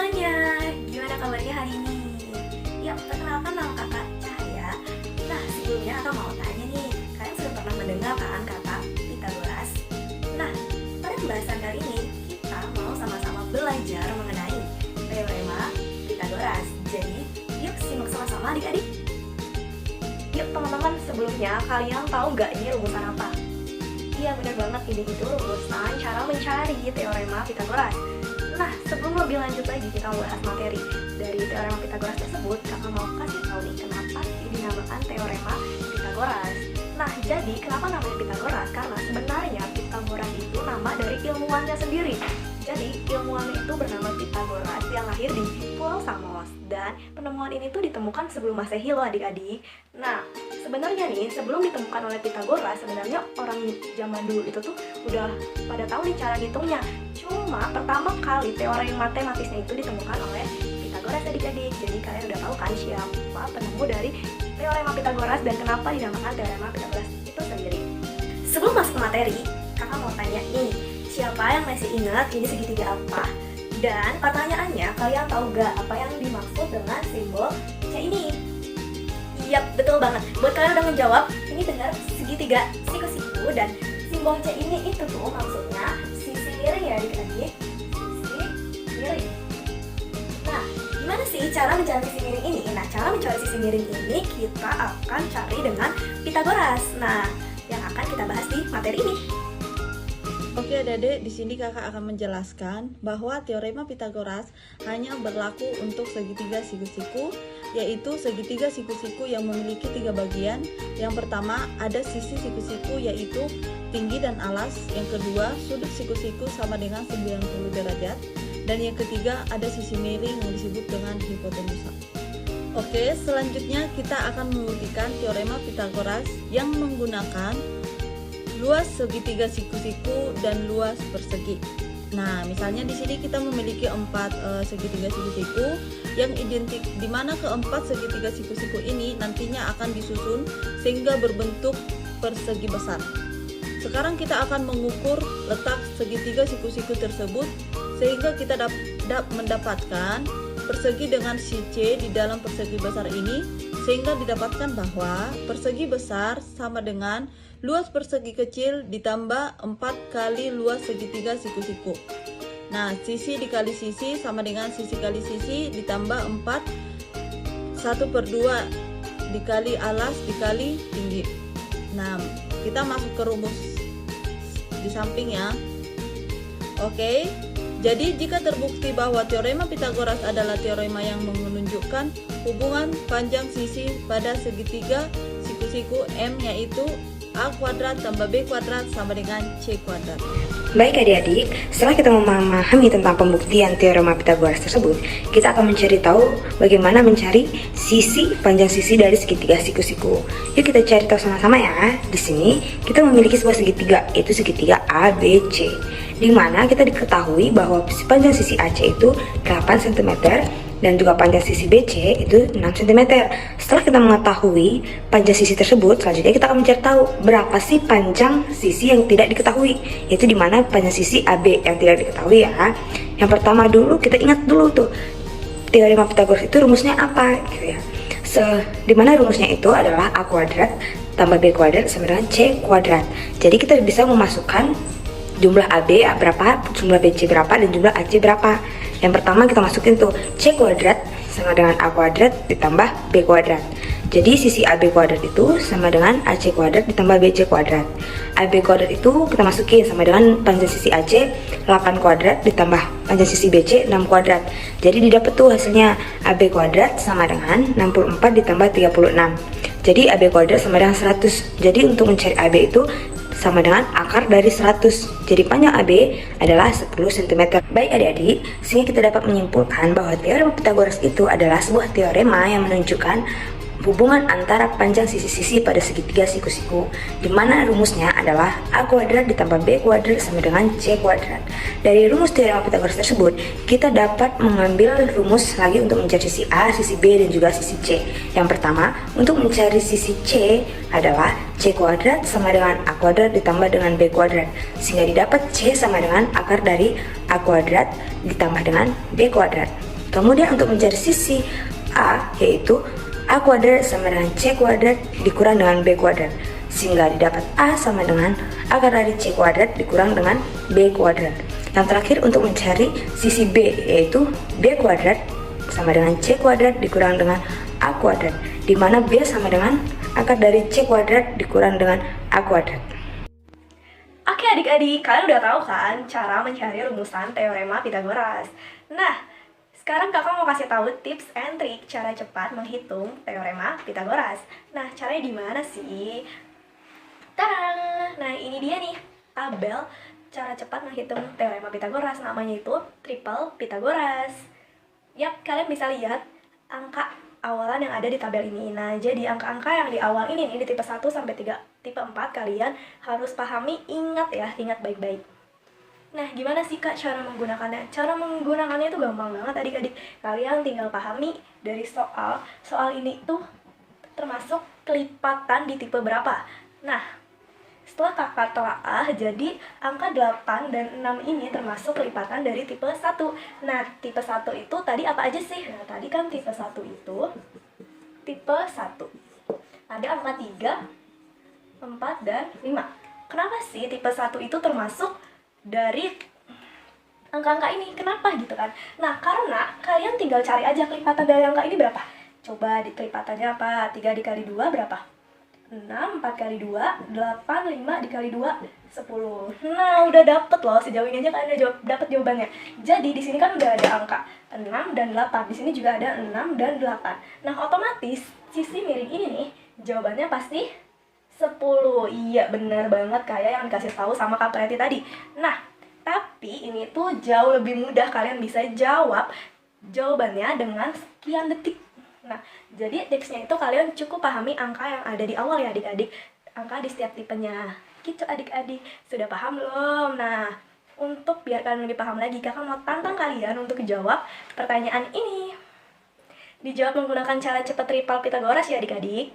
semuanya, gimana kabarnya hari ini? Yuk, perkenalkan nama kakak Cahaya. Nah, sebelumnya kakak mau tanya nih, kalian sudah pernah mendengar kan kata Pitagoras? Nah, pada pembahasan kali ini, kita mau sama-sama belajar mengenai teorema Pitagoras. Jadi, yuk simak sama-sama adik-adik. Yuk teman-teman, sebelumnya kalian tahu gak ini rumusan apa? Iya benar banget, ini itu rumusan cara mencari teorema Pitagoras. Nah, sebelum lebih lanjut lagi kita membahas materi dari teorema Pitagoras tersebut, kakak mau kasih tahu nih kenapa dinamakan teorema Pitagoras. Nah, jadi kenapa namanya Pitagoras? Karena sebenarnya Pitagoras itu nama dari ilmuwannya sendiri. Jadi ilmuwannya itu bernama Pitagoras yang lahir di Pulau Samos, dan penemuan ini tuh ditemukan sebelum Masehi loh adik-adik. Nah, sebenarnya nih sebelum ditemukan oleh Pitagoras, sebenarnya orang zaman dulu itu tuh udah pada tahu nih cara ngitungnya. Cuma pertama kali teori matematisnya itu ditemukan oleh Pitagoras adik-adik. Jadi kalian udah tahu kan siapa penemu dari teorema Pitagoras dan kenapa dinamakan teorema Pitagoras itu sendiri. Sebelum masuk ke materi, kakak mau tanya nih, siapa yang masih ingat ini segitiga apa? Dan pertanyaannya, kalian tahu gak apa yang dimaksud dengan simbol C ini? Iya, betul banget. Buat kalian udah menjawab, ini benar segitiga siku-siku, dan simbol C ini itu tuh maksudnya sisi miring ya adik-adik. Sisi miring. Nah, gimana sih cara mencari sisi miring ini? Nah, cara mencari sisi miring ini kita akan cari dengan Pitagoras. Nah, yang akan kita bahas di materi ini. Oke adik-adik, di sini kakak akan menjelaskan bahwa teorema Pitagoras hanya berlaku untuk segitiga siku-siku, yaitu segitiga siku-siku yang memiliki 3 bagian. Yang pertama ada sisi siku-siku yaitu tinggi dan alas, yang kedua sudut siku-siku sama dengan 90 derajat, dan yang ketiga ada sisi miring yang disebut dengan hipotenusa. Oke, selanjutnya kita akan membuktikan teorema Pitagoras yang menggunakan luas segitiga siku-siku dan luas persegi. Nah, misalnya di sini kita memiliki 4 segitiga siku-siku yang identik, di mana keempat segitiga siku-siku ini nantinya akan disusun sehingga berbentuk persegi besar. Sekarang kita akan mengukur letak segitiga siku-siku tersebut sehingga kita dapat mendapatkan persegi dengan si C di dalam persegi besar ini, sehingga didapatkan bahwa persegi besar sama dengan luas persegi kecil ditambah 4 kali luas segitiga siku-siku. Nah, sisi dikali sisi sama dengan sisi kali sisi ditambah 4, 1/2 dikali alas dikali tinggi. Nah, kita masuk ke rumus di samping ya. Oke, jadi jika terbukti bahwa teorema Pitagoras adalah teorema yang menunjukkan hubungan panjang sisi pada segitiga siku-siku M, yaitu A kuadrat tambah B kuadrat sama dengan C kuadrat. Baik adik-adik, setelah kita memahami tentang pembuktian teorema Pitagoras tersebut, kita akan mencari tahu bagaimana mencari sisi panjang sisi dari segitiga siku-siku. Yuk kita cari tahu sama-sama ya. Di sini kita memiliki sebuah segitiga, yaitu segitiga ABC, di mana kita diketahui bahwa panjang sisi AC itu 8 cm dan juga panjang sisi BC itu 6 cm. Setelah kita mengetahui panjang sisi tersebut, selanjutnya kita akan mencari tahu berapa sih panjang sisi yang tidak diketahui, yaitu di mana panjang sisi AB yang tidak diketahui ya. Yang pertama dulu kita ingat dulu tuh teorema Pitagoras itu rumusnya apa gitu ya. Dimana rumusnya itu adalah A kuadrat tambah B kuadrat sama dengan C kuadrat. Jadi kita bisa memasukkan jumlah AB berapa, jumlah BC berapa, dan jumlah AC berapa. Yang pertama kita masukin tuh C kuadrat sama dengan A kuadrat ditambah B kuadrat. Jadi sisi AB kuadrat itu sama dengan AC kuadrat ditambah BC kuadrat. AB kuadrat itu kita masukin sama dengan panjang sisi AC 8 kuadrat ditambah panjang sisi BC 6 kuadrat. Jadi didapat tuh hasilnya AB kuadrat sama dengan 64 ditambah 36. Jadi AB kuadrat sama dengan 100. Jadi untuk mencari AB itu sama dengan akar dari 100. Jadi panjang AB adalah 10 cm. Baik adik-adik, sehingga kita dapat menyimpulkan bahwa teorema Pitagoras itu adalah sebuah teorema yang menunjukkan hubungan antara panjang sisi-sisi pada segitiga siku-siku, di mana rumusnya adalah A kuadrat ditambah B kuadrat sama dengan C kuadrat. Dari rumus teorema Pitagoras tersebut, kita dapat mengambil rumus lagi untuk mencari sisi A, sisi B, dan juga sisi C. Yang pertama, untuk mencari sisi C adalah C kuadrat sama dengan A kuadrat ditambah dengan B kuadrat, sehingga didapat C sama dengan akar dari A kuadrat ditambah dengan B kuadrat. Kemudian untuk mencari sisi A, yaitu A kuadrat sama dengan C kuadrat dikurang dengan B kuadrat, sehingga didapat A sama dengan akar dari C kuadrat dikurang dengan B kuadrat. Yang terakhir untuk mencari sisi B, yaitu B kuadrat sama dengan C kuadrat dikurang dengan A kuadrat, di mana B sama dengan akar dari C kuadrat dikurang dengan A kuadrat. Oke adik-adik, kalian udah tahu kan cara mencari rumusan teorema Pitagoras. Nah, sekarang kakak mau kasih tahu tips and trik cara cepat menghitung teorema Pitagoras. Nah, caranya di mana sih? Tadang! Nah, ini dia nih, tabel cara cepat menghitung teorema Pitagoras. Namanya itu triple Pitagoras. Yap, kalian bisa lihat angka awalan yang ada di tabel ini. Nah, jadi angka-angka yang di awal ini nih, di tipe 1 sampai 3, tipe 4 kalian harus pahami, ingat ya, ingat baik-baik. Nah, gimana sih Kak cara menggunakannya? Cara menggunakannya itu gampang banget adik-adik. Kalian tinggal pahami dari soal. Soal ini tuh termasuk kelipatan di tipe berapa. Nah, setelah kakak telaah, jadi angka 8 dan 6 ini termasuk kelipatan dari tipe 1. Nah, tipe 1 itu tadi apa aja sih? Nah, tadi kan tipe 1 itu tipe 1. Ada angka 3, 4, dan 5. Kenapa sih tipe 1 itu termasuk dari angka-angka ini? Kenapa gitu kan? Nah, karena kalian tinggal cari aja kelipatan dari angka ini berapa. Coba kelipatannya apa? 3 dikali 2 berapa? 6, 4 kali 2, 8, 5 dikali 2, 10. Nah, udah dapet loh, sejauh ini aja kalian udah dapet jawabannya. Jadi, di sini kan udah ada angka 6 dan 8. Di sini juga ada 6 dan 8. Nah, otomatis sisi miring ini nih, jawabannya pasti 10. Iya, benar banget kayak yang dikasih tahu sama Kak Preti tadi. Nah, tapi ini tuh jauh lebih mudah, kalian bisa jawab jawabannya dengan sekian detik. Nah, jadi tipsnya itu kalian cukup pahami angka yang ada di awal ya adik-adik. Angka di setiap tipenya. Gitu adik-adik. Sudah paham belum? Nah, untuk biar kalian lebih paham lagi, kakak mau tantang kalian untuk jawab pertanyaan ini. Dijawab menggunakan cara cepat triple Pitagoras ya adik-adik.